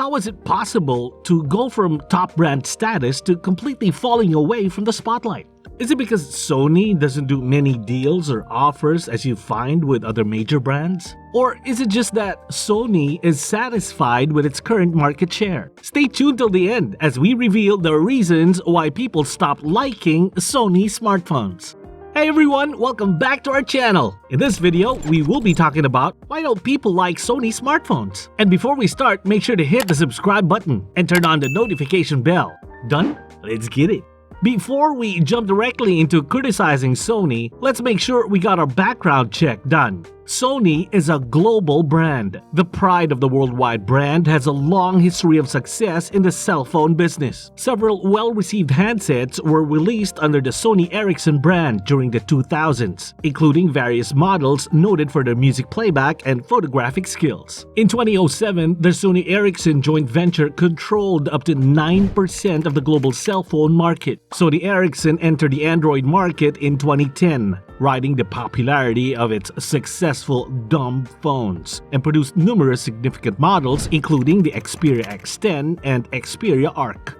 How is it possible to go from top brand status to completely falling away from the spotlight? Is it because Sony doesn't do many deals or offers as you find with other major brands? Or is it just that Sony is satisfied with its current market share? Stay tuned till the end as we reveal the reasons why people stopped liking Sony smartphones. Hey everyone, welcome back to our channel. In this video, we will be talking about why don't people like Sony smartphones. And before we start, make sure to hit the subscribe button and turn on the notification bell. Done? Let's get it. Before we jump directly into criticizing Sony, let's make sure we got our background check done. Sony is a global brand. The pride of the worldwide brand has a long history of success in the cell phone business. Several well-received handsets were released under the Sony Ericsson brand during the 2000s, including various models noted for their music playback and photographic skills. In 2007, the Sony Ericsson joint venture controlled up to 9% of the global cell phone market. Sony Ericsson entered the Android market in 2010, riding the popularity of its successful dumb phones, and produced numerous significant models including the Xperia X10 and Xperia Arc.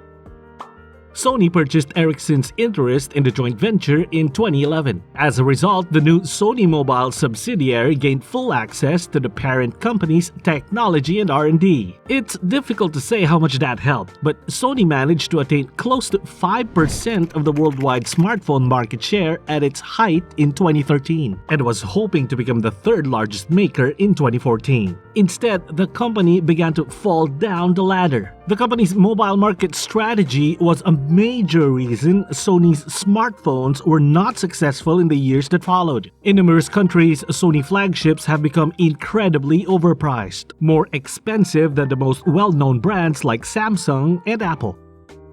Sony purchased Ericsson's interest in the joint venture in 2011. As a result, the new Sony Mobile subsidiary gained full access to the parent company's technology and R&D. It's difficult to say how much that helped, but Sony managed to attain close to 5% of the worldwide smartphone market share at its height in 2013, and was hoping to become the third largest maker in 2014. Instead, the company began to fall down the ladder. The company's mobile market strategy was a major reason Sony's smartphones were not successful in the years that followed. In numerous countries, Sony flagships have become incredibly overpriced, more expensive than the most well-known brands like Samsung and Apple.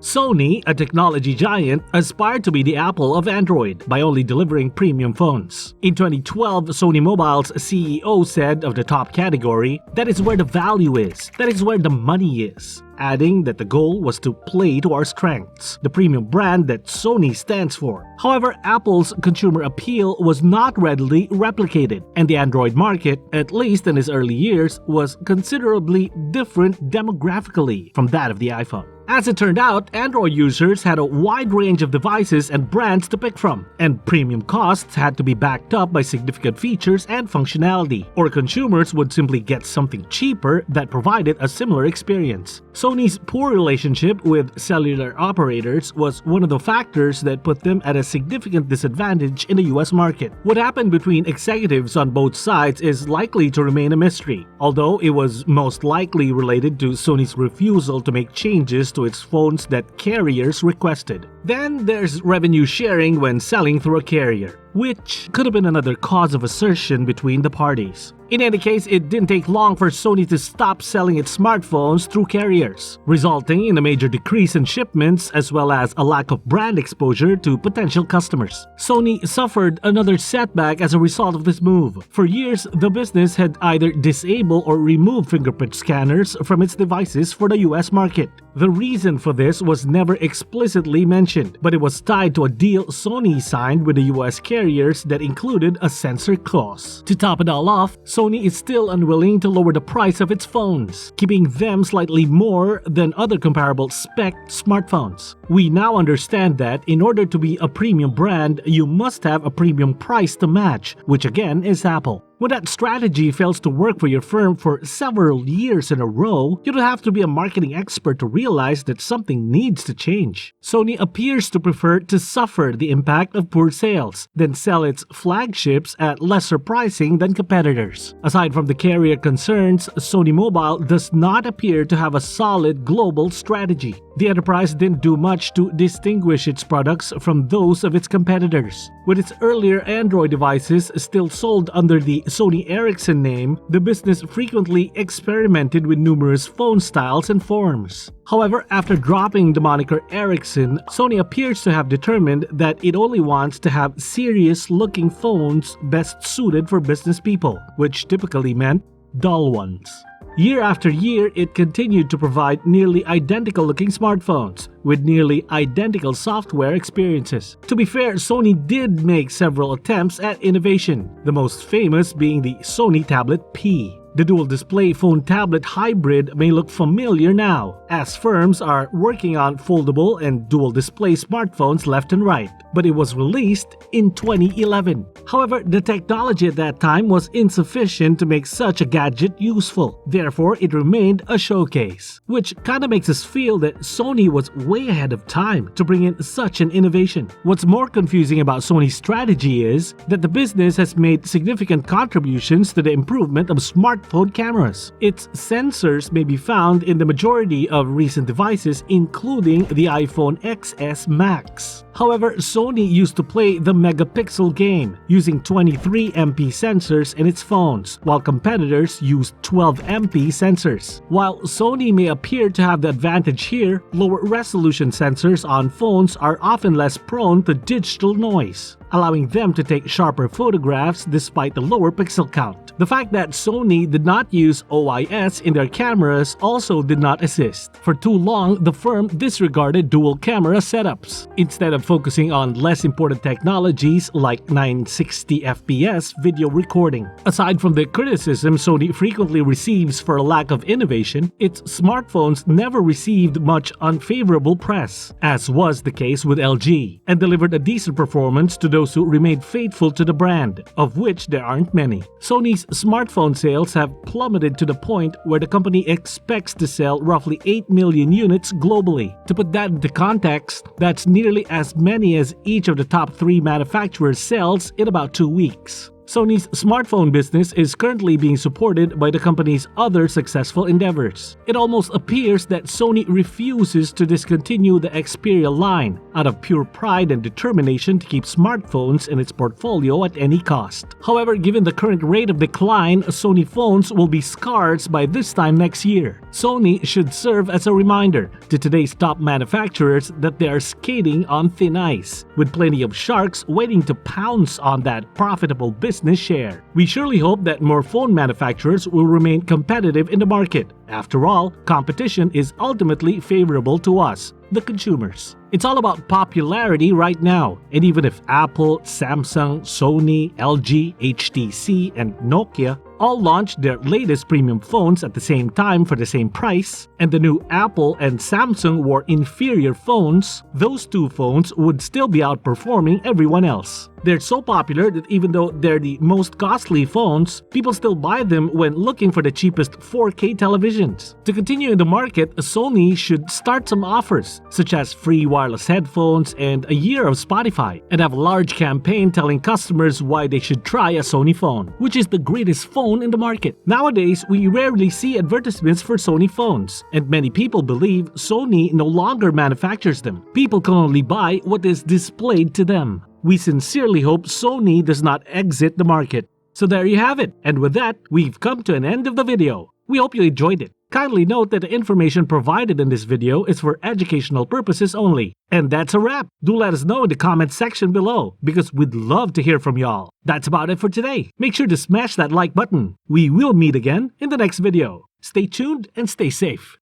Sony, a technology giant, aspired to be the Apple of Android by only delivering premium phones. In 2012, Sony Mobile's CEO said of the top category, "That is where the value is, that is where the money is," adding that the goal was to play to our strengths, the premium brand that Sony stands for. However, Apple's consumer appeal was not readily replicated, and the Android market, at least in its early years, was considerably different demographically from that of the iPhone. As it turned out, Android users had a wide range of devices and brands to pick from, and premium costs had to be backed up by significant features and functionality, or consumers would simply get something cheaper that provided a similar experience. Sony's poor relationship with cellular operators was one of the factors that put them at a significant disadvantage in the US market. What happened between executives on both sides is likely to remain a mystery, although it was most likely related to Sony's refusal to make changes to its phones that carriers requested. Then there's revenue sharing when selling through a carrier, which could have been another cause of assertion between the parties. In any case, it didn't take long for Sony to stop selling its smartphones through carriers, resulting in a major decrease in shipments as well as a lack of brand exposure to potential customers. Sony suffered another setback as a result of this move. For years, the business had either disabled or removed fingerprint scanners from its devices for the US market. The reason for this was never explicitly mentioned, but it was tied to a deal Sony signed with the US carriers that included a censor clause. To top it all off, Sony is still unwilling to lower the price of its phones, keeping them slightly more than other comparable spec smartphones. We now understand that in order to be a premium brand, you must have a premium price to match, which again is Apple. When that strategy fails to work for your firm for several years in a row, you don't have to be a marketing expert to realize that something needs to change. Sony appears to prefer to suffer the impact of poor sales, then sell its flagships at lesser pricing than competitors. Aside from the carrier concerns, Sony Mobile does not appear to have a solid global strategy. The enterprise didn't do much to distinguish its products from those of its competitors. With its earlier Android devices still sold under the Sony Ericsson name, the business frequently experimented with numerous phone styles and forms. However, after dropping the moniker Ericsson, Sony appears to have determined that it only wants to have serious-looking phones best suited for business people, which typically meant dull ones. Year after year, it continued to provide nearly identical-looking smartphones with nearly identical software experiences. To be fair, Sony did make several attempts at innovation, the most famous being the Sony Tablet P. The dual display phone tablet hybrid may look familiar now, as firms are working on foldable and dual display smartphones left and right, but it was released in 2011. However, the technology at that time was insufficient to make such a gadget useful. Therefore, it remained a showcase, which kinda makes us feel that Sony was way ahead of time to bring in such an innovation. What's more confusing about Sony's strategy is that the business has made significant contributions to the improvement of smartphone cameras. Its sensors may be found in the majority of recent devices, including the iPhone XS Max. However, Sony used to play the megapixel game, using 23 MP sensors in its phones, while competitors used 12 MP sensors. While Sony may appear to have the advantage here, lower resolution sensors on phones are often less prone to digital noise, allowing them to take sharper photographs despite the lower pixel count. The fact that Sony did not use OIS in their cameras also did not assist. For too long, the firm disregarded dual camera setups, instead of focusing on less important technologies like 960 FPS video recording. Aside from the criticism Sony frequently receives for a lack of innovation, its smartphones never received much unfavorable press, as was the case with LG, and delivered a decent performance to those who remained faithful to the brand, of which there aren't many. Sony's smartphone sales have plummeted to the point where the company expects to sell roughly 8 million units globally. To put that into context, that's nearly as many as each of the top 3 manufacturers sells in about 2 weeks. Sony's smartphone business is currently being supported by the company's other successful endeavors. It almost appears that Sony refuses to discontinue the Xperia line out of pure pride and determination to keep smartphones in its portfolio at any cost. However, given the current rate of decline, Sony phones will be scarce by this time next year. Sony should serve as a reminder to today's top manufacturers that they are skating on thin ice, with plenty of sharks waiting to pounce on that profitable business share. We surely hope that more phone manufacturers will remain competitive in the market. After all, competition is ultimately favorable to us, the consumers. It's all about popularity right now, and even if Apple, Samsung, Sony, LG, HTC, and Nokia all launched their latest premium phones at the same time for the same price, and the new Apple and Samsung were inferior phones, those two phones would still be outperforming everyone else. They're so popular that even though they're the most costly phones, people still buy them when looking for the cheapest 4K televisions. To continue in the market, Sony should start some offers, such as free wireless headphones and a year of Spotify, and have a large campaign telling customers why they should try a Sony phone, which is the greatest phone in the market. Nowadays, we rarely see advertisements for Sony phones, and many people believe Sony no longer manufactures them. People can only buy what is displayed to them. We sincerely hope Sony does not exit the market. So there you have it, and with that, we've come to an end of the video. We hope you enjoyed it. Kindly note that the information provided in this video is for educational purposes only. And that's a wrap. Do let us know in the comments section below, because we'd love to hear from y'all. That's about it for today. Make sure to smash that like button. We will meet again in the next video. Stay tuned and stay safe.